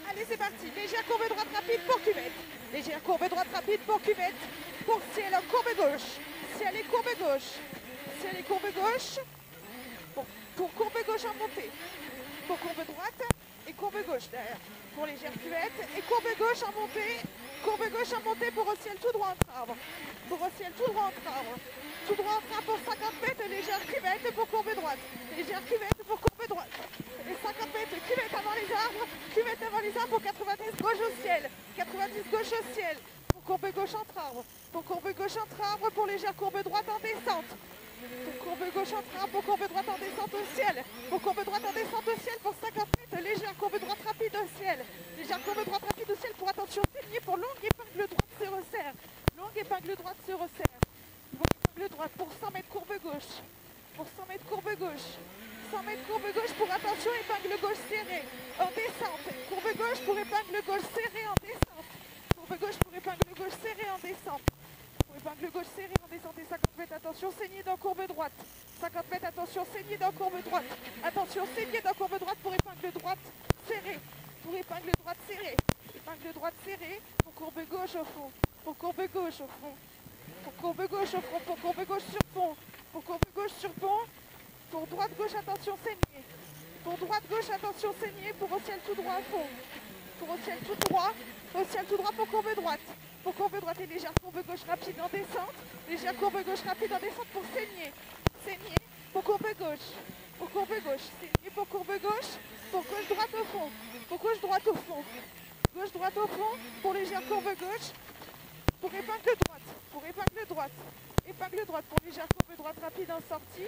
Allez, c'est parti. Légère courbe droite rapide pour cuvette. Légère courbe droite rapide pour cuvette. Pour ciel, courbe gauche. Ciel et courbe gauche. Ciel et courbe gauche. Pour courbe gauche en montée. Pour courbe droite et courbe gauche derrière. Pour légère cuvette et courbe gauche en montée. Courbe gauche en montée pour au ciel tout droit entre arbres. Pour au ciel tout droit entre arbres. Tout droit entre arbres pour 50 mètres. Légère cuvette pour courbe droite. Légère cuvette pour courbe droite. Et 50 mètres, cuvette avant les arbres. Cuvette avant les arbres pour 90 gauche au ciel. 90 gauche au ciel. Pour courbe gauche entre arbres. Pour courbe gauche entre arbres pour légère courbe droite en descente. Pour courbe gauche entre arbres, pour courbe droite en descente au ciel. Pour courbe droite en descente au ciel pour 50 mètres. Légère courbe droite rapide au ciel. Légère courbe droite rapide au ciel pour attention saignée pour longue épingle droite se resserre. Longue épingle droite se resserre. Longue épingle droite pour 100 mètres courbe gauche. Pour 100 mètres courbe gauche. 100 mètres courbe gauche pour attention épingle gauche serrée. En descente. Courbe gauche pour épingle gauche serrée en descente. Courbe gauche pour épingle gauche serrée en descente. Épingle gauche serrée en descente et 50 mètres, attention saignée dans courbe droite. 50 mètres, attention saignée dans courbe droite. Attention saignée dans courbe droite pour épingle droite serrée. Pour épingle droite serrée. Épingle droite serrée. Pour courbe gauche au fond. Pour courbe gauche au fond. Pour courbe gauche au fond. Pour courbe gauche sur pont. Pour courbe gauche sur pont. Pour droite gauche, attention saignée. Pour droite gauche, attention saignée. Pour au ciel tout droit à fond. Pour au ciel tout droit. Au ciel tout droit pour courbe droite. Pour courbe droite et légère courbe gauche rapide en descente. Légère courbe gauche rapide en descente pour saigner. Saigner pour courbe gauche. Pour courbe gauche. Saigner pour courbe gauche. Pour gauche droite au fond. Pour gauche droite au fond. Gauche droite au fond. Pour légère courbe gauche. Pour épingle droite. Pour épingle droite. Épingle droite pour légère courbe droite rapide en sortie.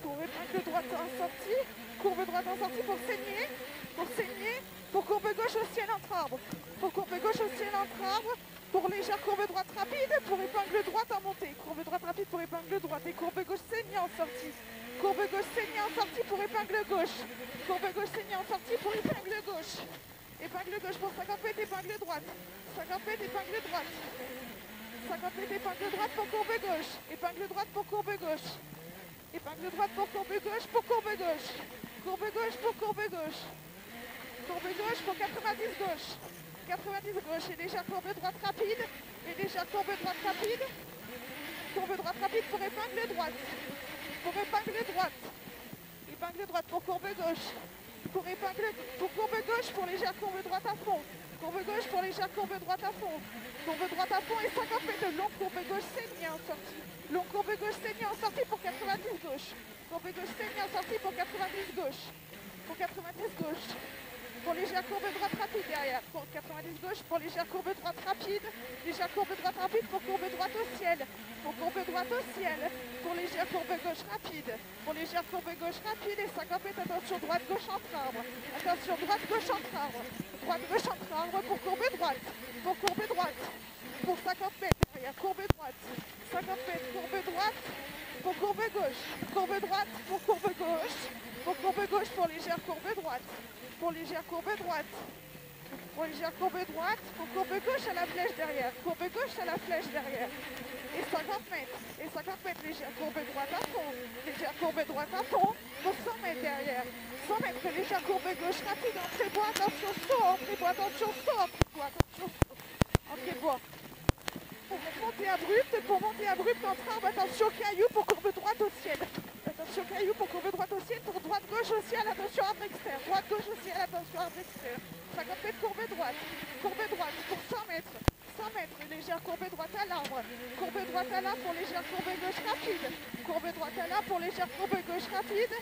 Pour épingle droite en sortie. Courbe droite en sortie pour saigner. Pour saigner. Pour courbe gauche au ciel entre arbres. Pour courbe gauche au ciel entre arbres. Pour légère courbe droite rapide. Pour épingle droite en montée. Courbe droite rapide pour épingle droite. Et courbe gauche saignée en sortie. Courbe gauche saignée en sortie pour épingle gauche. Courbe gauche saignée en sortie pour épingle gauche. Épingle gauche pour 50 mètres, épingle droite. 50 mètres, épingle droite. 50 mètres, épingle droite pour courbe gauche. Épingle droite pour courbe gauche. Épingle droite pour courbe gauche pour courbe gauche. Courbe gauche pour courbe gauche. Courbe gauche pour 90 gauche. 90 gauche et légère courbe droite rapide. Et légère courbe droite rapide. Courbe droite rapide pour épingle droite. Pour épingle droite. Épingle droite pour courbe gauche. Pour courbe gauche pour légère courbe droite à fond. Courbe gauche pour légère courbe droite à fond. Courbe droite à fond et 50 mètres de long courbe gauche saignée en sortie. Long courbe gauche saignée en sortie pour 90 gauche. Courbe gauche saignée en sortie pour 90 gauche. Pour 90 gauche. Pour légère courbe droite rapide derrière. Pour 90 gauche, pour légère courbe droite rapide. Légère courbe droite rapide pour courbe droite au ciel. Pour courbe droite au ciel. Pour légère courbe gauche rapide. Pour légère courbe gauche rapide et 50 mètres, attention droite gauche entre arbres. Attention droite gauche entre arbres. Droite gauche entre arbres pour courbe droite. Pour courbe droite. Pour 50 mètres derrière. Courbe droite. 50 mètres, courbe droite. Pour courbe gauche. Courbe droite pour courbe gauche. Pour courbe gauche pour légère courbe droite. Pour légère courbe droite. Pour légère courbe droite. Pour courbe gauche à la flèche derrière. Courbe gauche à la flèche derrière. Et 50 mètres. Et 50 mètres légère courbe droite à fond. Légère courbe droite à fond. Pour 100 mètres derrière. 100 mètres légère courbe gauche rapide. Entrée-bois, attention saut. Entrée-bois, attention saut. Entrée-bois, attention saut. Entrée-bois. Pour monter abrupte entre arbres, attention caillou pour courbe droite au ciel. Attention caillou pour courbe droite au ciel, pour droite gauche au ciel, attention arbre externe. Droite gauche au ciel, attention arbre externe. 50 mètres courbe droite. Courbe droite pour 100 mètres. 100 mètres, légère courbe droite à l'arbre. Courbe droite à l'arbre pour légère courbe gauche rapide. Courbe droite à l'arbre pour légère courbe gauche rapide.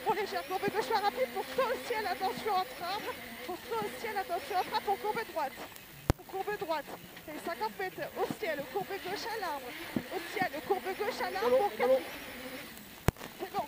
Pour légère courbe gauche rapide, pour saut au ciel, attention entre arbres. Pour saut au ciel, attention entre arbres pour courbe droite. Courbe droite, et 50 mètres au ciel, courbe gauche à l'arbre, au ciel, courbe gauche à l'arbre pour 4... C'est bon,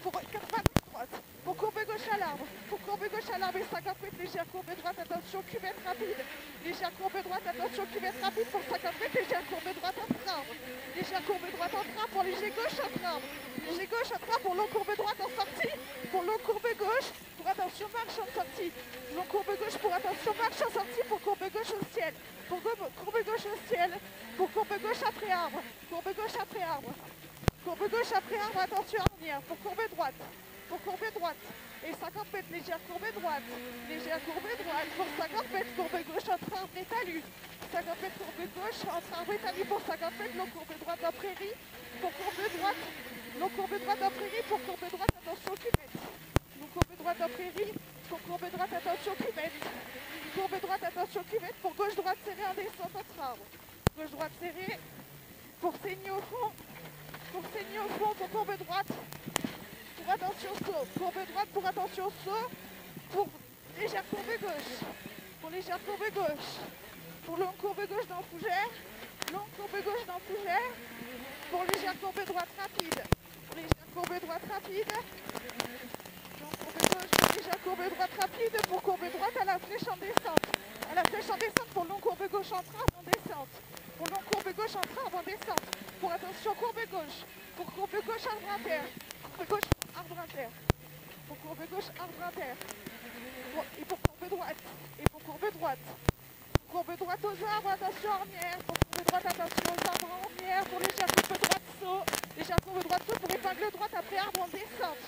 pour 80 droite, pour courbe gauche à l'arbre, pour courbe gauche à l'arbre et 50 mètres, légère courbe droite, attention, cuvette rapide, légère courbe droite, attention, cuvette rapide pour 50 mètres, légère courbe droite entre arbre, légère courbe droite entre arbre pour léger gauche entre arbre, léger gauche entre arbre pour long courbe droite en sortie, pour long courbe gauche, pour attention marche en sortie, long courbe gauche pour attention marche en sortie, pour courbe gauche au ciel, pour courbe gauche au ciel, pour courbe gauche après arbre, courbe gauche après arbre, courbe gauche après arbre, attention ornière, pour courbe droite, pour courbée droite. Et 50 mètres, légère courbée droite. Légère courbée droite pour 50 mètres, courbée gauche entre arbre et talus. 50 mètres courbée gauche entre arbre et talus pour 50 mètres, long courbée droite en prairie. Pour courbée droite, long courbée droite en prairie, pour courbée droite, attention cuvette. Long courbée droite en prairie, pour courbée droite, attention cuvette. Courbée droite, attention cuvette, pour gauche droite serrée en descente entre arbres. Gauche droite serrée, pour saigner au fond. Pour saigner au fond, pour courbe droite. Pour attention saut. Courbe droite pour attention saut. Pour légère courbe gauche. Pour légère courbe gauche. Pour longue courbe gauche dans fougère. Longue courbe gauche dans fougère. Pour légère courbe droite rapide. Pour légère courbe droite rapide. Longue courbe gauche, pour légère courbe droite rapide. Pour courbe droite à la flèche en descente. À la flèche en descente pour longue courbe gauche en arbre en descente. Pour longue courbe gauche en arbre en descente. Pour attention courbe gauche. Pour courbe gauche arbre inter. Courbe gauche arbre inter. Pour courbe gauche arbre inter. Et pour courbe droite. Et pour courbe droite. Pour courbe droite aux arbres, attention ornière. Pour courbe droite, attention aux arbres ornière. Pour légère courbe droite saut. Légère courbe droite saut pour épingle droite après arbre en descente.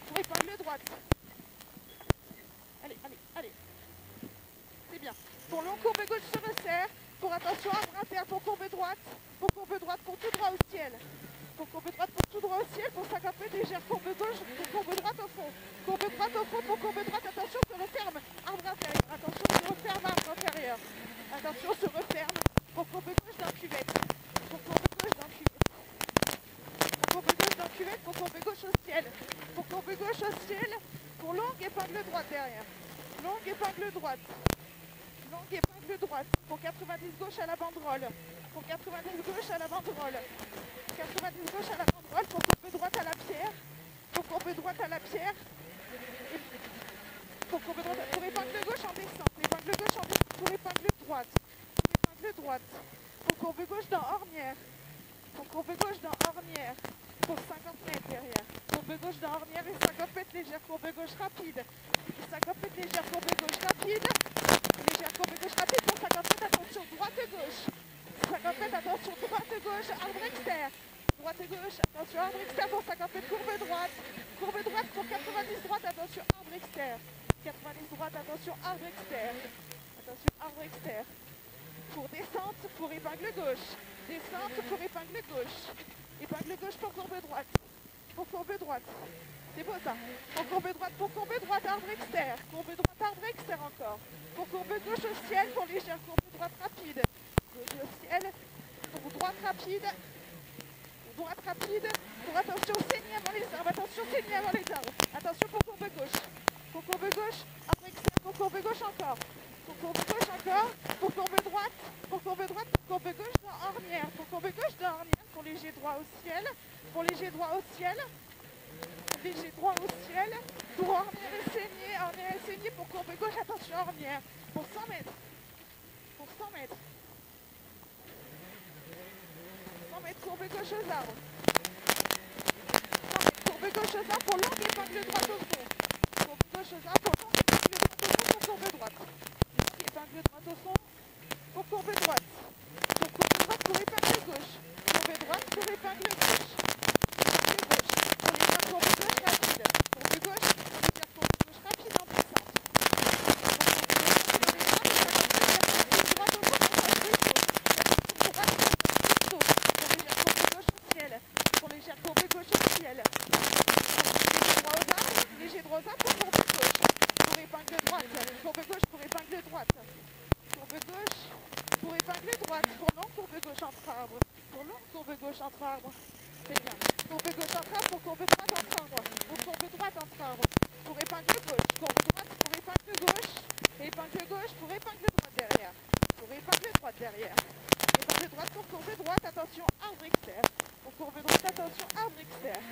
Pour épingle droite. Allez, allez, allez. C'est bien. Pour long courbe gauche se resserre. Pour attention arbre inter, pour courbe droite. Pour courbe droite, pour tout droit au ciel. Pour courbe droite, pour tout droit au ciel. Pour 50 mètres, légère courbe gauche. Pour courbe droite au fond. Courbe droite au fond, pour courbe droite. Attention, se referme. Arbre intérieur. Attention, se referme. Arbre intérieur. Attention, se referme. Pour courbe gauche dans cuvette. Pour courbe gauche dans cuvette. Pour courbe gauche dans cuvette. Pour courbe gauche au ciel. Pour courbe gauche au ciel. Pour longue épingle droite derrière. Longue épingle droite. Longue épingle droite. Pour 90 gauche à la banderole. Pour 90 gauche à la banderole. 90 gauche à la banderole. Pour courbe droite à la pierre. Pour courbe droite à la pierre. Et pour courbe droite. Pour épingle gauche en descente. Épingle gauche en descente. Pour épingle droite. Épingle droite. Pour courbe gauche dans ornière. Pour courbe gauche dans ornière. Pour 50 mètres derrière. Courbe gauche dans ornière et 50 mètres légère courbe gauche rapide. Et 50 mètres légère courbe gauche rapide. Légère courbe gauche rapide pour 50 mètres, attention droite et gauche. 50 mètres, attention droite et gauche, arbre externe. Droite et gauche, attention arbre externe pour 50 mètres, courbe droite. Courbe droite pour 90 droite, attention arbre externe. 90 droite, attention arbre externe. Attention arbre externe. Pour descente, pour épingle gauche. Descente pour épingle gauche. Épingle gauche pour courbe droite. Pour courbe droite. C'est beau ça. Pour courbe droite, arbre externe. Courbe droite, arbre externe encore. Pour courbe gauche au ciel, pour légère courbe droite rapide. Gauche au ciel, pour droite rapide. Pour droite rapide. Pour attention, saignée avant les arbres. Attention, saignée avant les arbres. Attention pour courbe gauche. Pour courbe gauche, arbre externe. Pour courbe gauche encore. Pour courbe gauche encore. Pour courbe droite. Pour courbe droite, pour courbe gauche dans ornière. Pour courbe gauche dans ornière. Pour léger droit au ciel. Pour léger droit au ciel. Léger droit au ciel, pour ornière et saigner pour courbe gauche, attention ornière, pour 100 mètres, pour 100 mètres, 100 mètres, courbe gauche aux arbres, 100 mètres, courbe gauche aux arbres pour longue épingle droite au fond, courbe gauche aux arbres pour longue épingle droite au fond pour courbe droite, longue épingle droite au fond pour courbe droite, pour épingle gauche, courbe droite pour épingle gauche. Courbe gauche rapide. Courbe gauche, légère courbe gauche rapide en descente. Droite au fond, pour légère courbe gauche au ciel. Pour légère courbe gauche au ciel. Léger droit aux arbres pour courbe gauche. Pour épingle droite. Courbe gauche pour épingle droite. Courbe gauche pour épingle droite. Pour longue courbe gauche entre arbres. Pour longue courbe gauche entre arbres. C'est bien. Courbe gauche entre arbres pour courbe droite entre arbres. Pour courbe droite entre arbres. Pour épingle gauche. Courbe droite pour épingle gauche. Épingle gauche pour épingle droite derrière. Pour épingle droite derrière. Épingle droite pour courbe droite. Attention arbre externe. Pour courbe droite, attention arbre externe.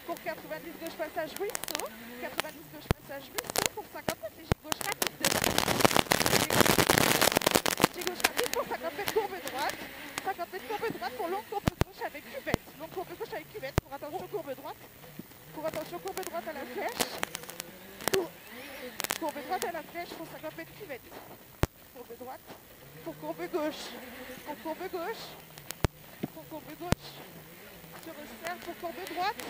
Pour 90 gauche passage ruisseau. 90 gauche passage ruisseau. Pour 50 mètres léger gauche rapide. Léger gauche rapide pour 50 mètres courbe droite. 50 mètres courbe droite pour longue courbe gauche avec cuvette. Longue courbe gauche avec cuvette pour attention courbe droite. Pour attention courbe droite à la flèche. Courbe droite à la flèche pour 50 mètres cuvette. Courbe droite. Pour courbe gauche. Pour courbe gauche. Pour courbe gauche. Se resserre pour courbe droite.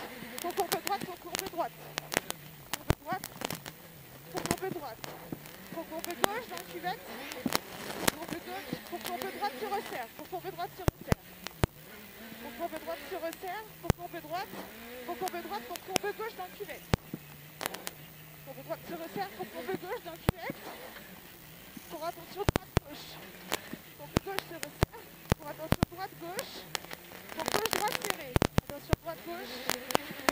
Pour courbe droite, pour courbe droite. droite, pour courber droite. Pour courber gauche dans la cuvette. Pour courber gauche, pour courber droite, tu resserres. Pour courber droite, tu resserres. Pour courber droite, tu resserres. Pour courber droite, pour courber droite, pour courber gauche dans la cuvette. Courber droite, tu resserres. Pour courber gauche dans la cuvette. Pour attention droite, gauche. Courber gauche, tu resserres. Pour attention droite, gauche. Pour gauche, droite, serré. Attention droite, gauche.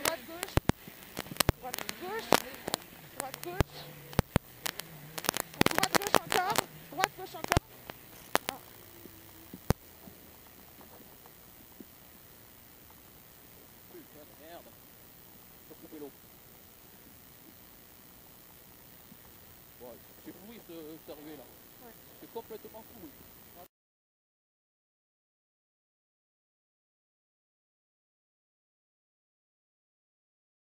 Droite, gauche. Droite, gauche. Droite, gauche. Droite, gauche encore. Droite, gauche encore. Ah. Putain de merde. Faut couper l'eau. Ouais, c'est pourri cette arrivée là. Ouais. C'est complètement pourri.